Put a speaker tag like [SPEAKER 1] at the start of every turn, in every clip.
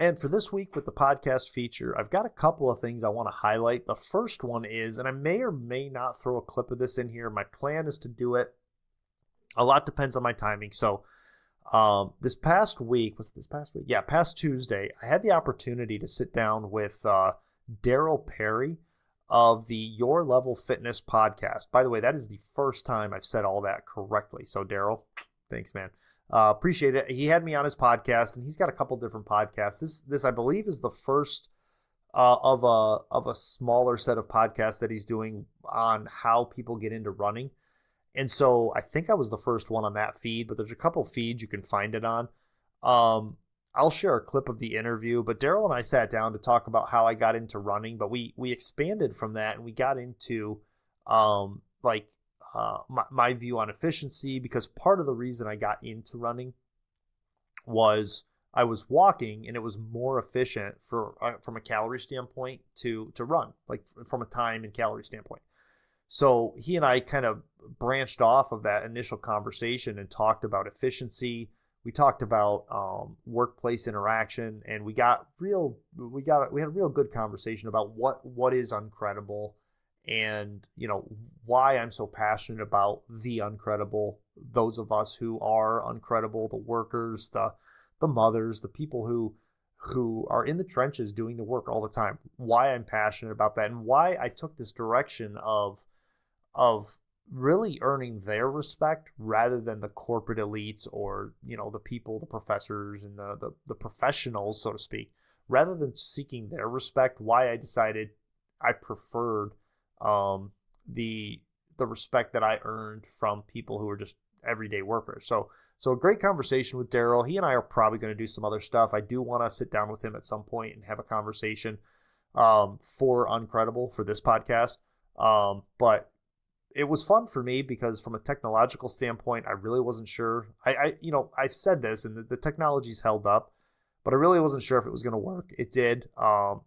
[SPEAKER 1] And for this week with the podcast feature, I've got a couple of things I want to highlight. The first one is, and I may or may not throw a clip of this in here. My plan is to do it. A lot depends on my timing. So this past week, was it this past week? Yeah, past Tuesday, I had the opportunity to sit down with Daryl Perry of the Your Level Fitness podcast. By the way, that is the first time I've said all that correctly. So Daryl, thanks, man. Appreciate it. He had me on his podcast, and he's got a couple different podcasts. This I believe is the first of a smaller set of podcasts that he's doing on how people get into running. And so I think I was the first one on that feed, but there's a couple feeds you can find it on. I'll share a clip of the interview, but Daryl and I sat down to talk about how I got into running, but we expanded from that, and we got into my view on efficiency, because part of the reason I got into running was I was walking and it was more efficient from a calorie standpoint to run, like from a time and calorie standpoint. So he and I kind of branched off of that initial conversation and talked about efficiency. We talked about workplace interaction, and we had a real good conversation about what is Uncredible, and why I'm so passionate about the Uncredible, those of us who are Uncredible, the workers, the mothers, the people who are in the trenches doing the work all the time, why I'm passionate about that, and why I took this direction of really earning their respect rather than the corporate elites or the people, the professors, and the professionals, so to speak, rather than seeking their respect. Why I decided I preferred the respect that I earned from people who are just everyday workers. So a great conversation with Daryl. He and I are probably going to do some other stuff. I do want to sit down with him at some point and have a conversation for Uncredible for this podcast. But it was fun for me because from a technological standpoint, I really wasn't sure. I've said this, and the technology's held up, but I really wasn't sure if it was going to work. It did.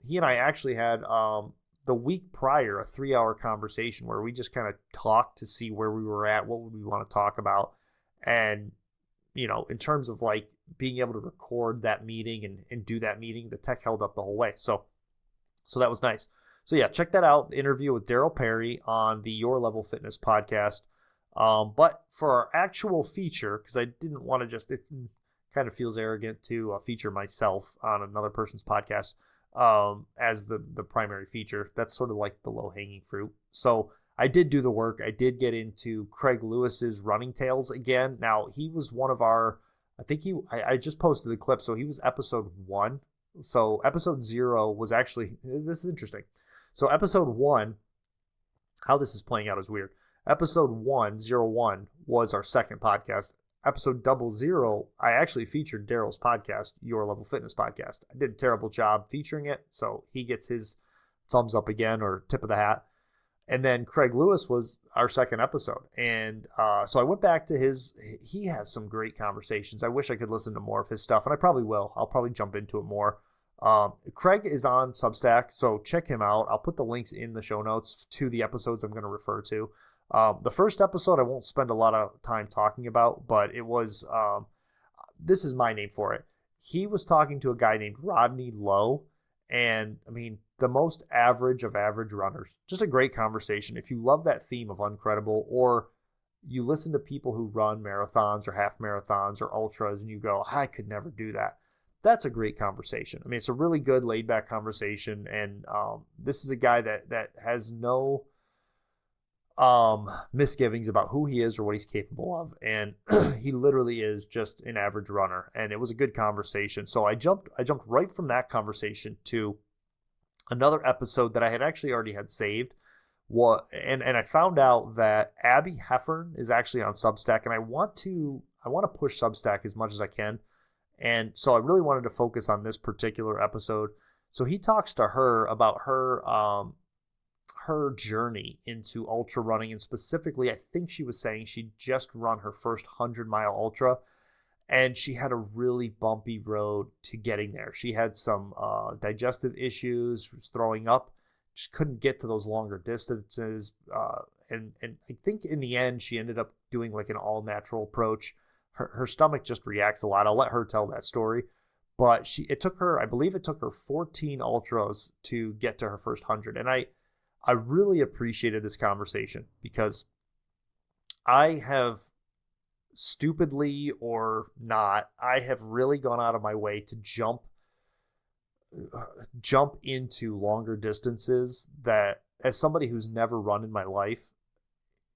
[SPEAKER 1] He and I actually had the week prior a 3-hour conversation where we just kind of talked to see where we were at, what would we want to talk about, and in terms of like being able to record that meeting and do that meeting, the tech held up the whole way. So that was nice. So yeah, check that out. The interview with Daryl Perry on the Your Level Fitness podcast. But for our actual feature, because I didn't want to it kind of feels arrogant to feature myself on another person's podcast as the primary feature. That's sort of like the low-hanging fruit. So I did do the work. I did get into Craig Lewis's Running Tales again. Now, he was one of our, I just posted the clip, so he was episode 1. So episode 0 was actually, this is interesting. So episode 1, how this is playing out is weird. Episode 101 was our second podcast. Episode 00, I actually featured Daryl's podcast, Your Level Fitness podcast. I did a terrible job featuring it, so he gets his thumbs up again, or tip of the hat. And then Craig Lewis was our second episode. And so I went back to he has some great conversations. I wish I could listen to more of his stuff, and I probably will. I'll probably jump into it more. Craig is on Substack, so check him out. I'll put the links in the show notes to the episodes I'm going to refer to. The first episode I won't spend a lot of time talking about, but it was, this is my name for it. He was talking to a guy named Rodney Lowe, and I mean, the most average of average runners. Just a great conversation. If you love that theme of Uncredible, or you listen to people who run marathons or half marathons or ultras and you go, I could never do that. That's a great conversation. I mean, it's a really good laid back conversation. And this is a guy that has no misgivings about who he is or what he's capable of. And he literally is just an average runner. And it was a good conversation. So I jumped right from that conversation to another episode that I had actually already had saved. And I found out that Abby Heffern is actually on Substack, and I want to push Substack as much as I can. And so I really wanted to focus on this particular episode. So he talks to her about her journey into ultra running, and specifically, I think she was saying she just run her first 100-mile ultra, and she had a really bumpy road to getting there. She had some digestive issues, was throwing up, just couldn't get to those longer distances. And I think in the end, she ended up doing like an all-natural approach. Her stomach just reacts a lot. I'll let her tell that story. but I believe it took her 14 ultras to get to her first 100. And I really appreciated this conversation because I have stupidly or not, I have really gone out of my way to jump into longer distances that, as somebody who's never run in my life,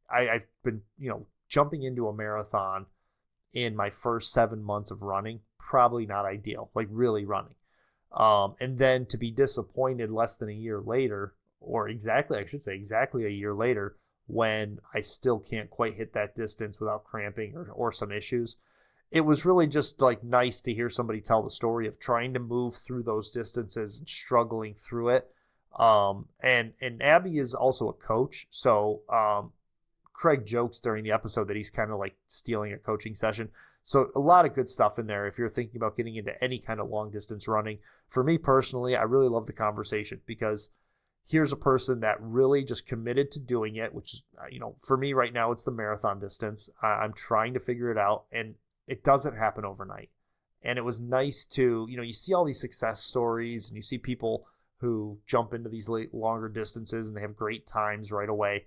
[SPEAKER 1] I've been, jumping into a marathon in my first 7 months of running, probably not ideal, like really running. And then to be disappointed less than a year later, or exactly a year later, when I still can't quite hit that distance without cramping or some issues. It was really just like nice to hear somebody tell the story of trying to move through those distances and struggling through it. And Abby is also a coach. So Craig jokes during the episode that he's kind of like stealing a coaching session. So a lot of good stuff in there if you're thinking about getting into any kind of long distance running. For me personally, I really love the conversation because here's a person that really just committed to doing it, which is, for me right now, it's the marathon distance. I'm trying to figure it out, and it doesn't happen overnight. And it was nice to, you see all these success stories and you see people who jump into these longer distances and they have great times right away.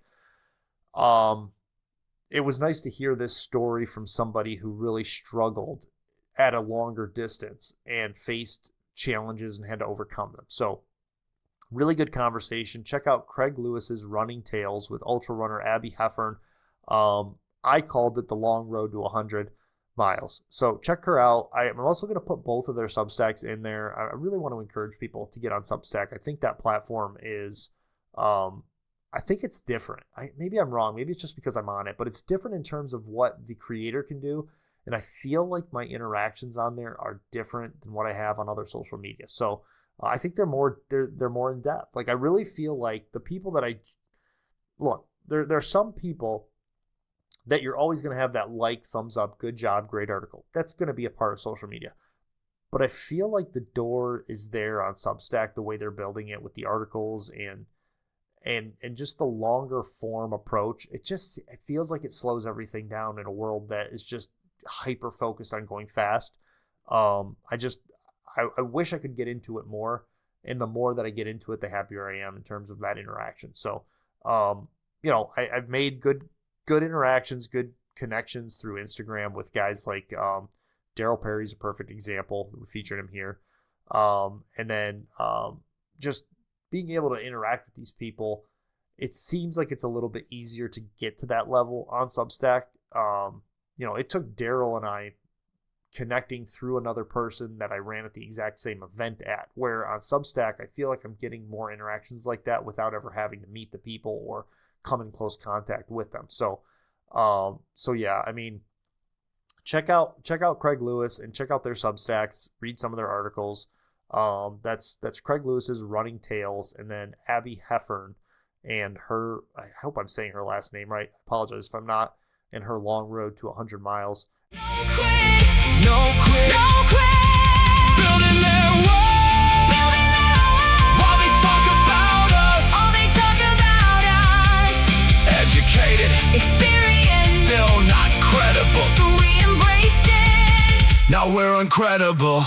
[SPEAKER 1] It was nice to hear this story from somebody who really struggled at a longer distance and faced challenges and had to overcome them. So really good conversation. Check out Craig Lewis's Running Tales with ultra runner Abby Heffern. I called it the long road to 100 miles. So check her out. I'm also going to put both of their Substacks in there. I really want to encourage people to get on Substack. I think that platform is, I think it's different. Maybe I'm wrong. Maybe it's just because I'm on it, but it's different in terms of what the creator can do. And I feel like my interactions on there are different than what I have on other social media. So I think they're more in depth. Like I really feel like the people that there are some people that you're always going to have that like, thumbs up, good job, great article. That's going to be a part of social media. But I feel like the door is there on Substack, the way they're building it with the articles and just the longer form approach. It feels like it slows everything down in a world that is just hyper focused on going fast. I wish I could get into it more, and the more that I get into it, the happier I am in terms of that interaction. So, I've made good interactions, good connections through Instagram with guys like Daryl Perry's a perfect example. We featured him here. And then just being able to interact with these people, it seems like it's a little bit easier to get to that level on Substack. It took Daryl and I connecting through another person that I ran at the exact same event at, where on Substack, I feel like I'm getting more interactions like that without ever having to meet the people or come in close contact with them. So yeah, I mean, check out Craig Lewis and check out their Substacks, read some of their articles. That's Craig Lewis's Running Tales, and then Abby Heffern and her, I hope I'm saying her last name right, I apologize if I'm not, and her long road to 100 miles.
[SPEAKER 2] No quit, no quit. Building their wall, while they talk about us, all they talk about us. Educated, experienced, still not credible, so we embraced it. Now we're uncredible.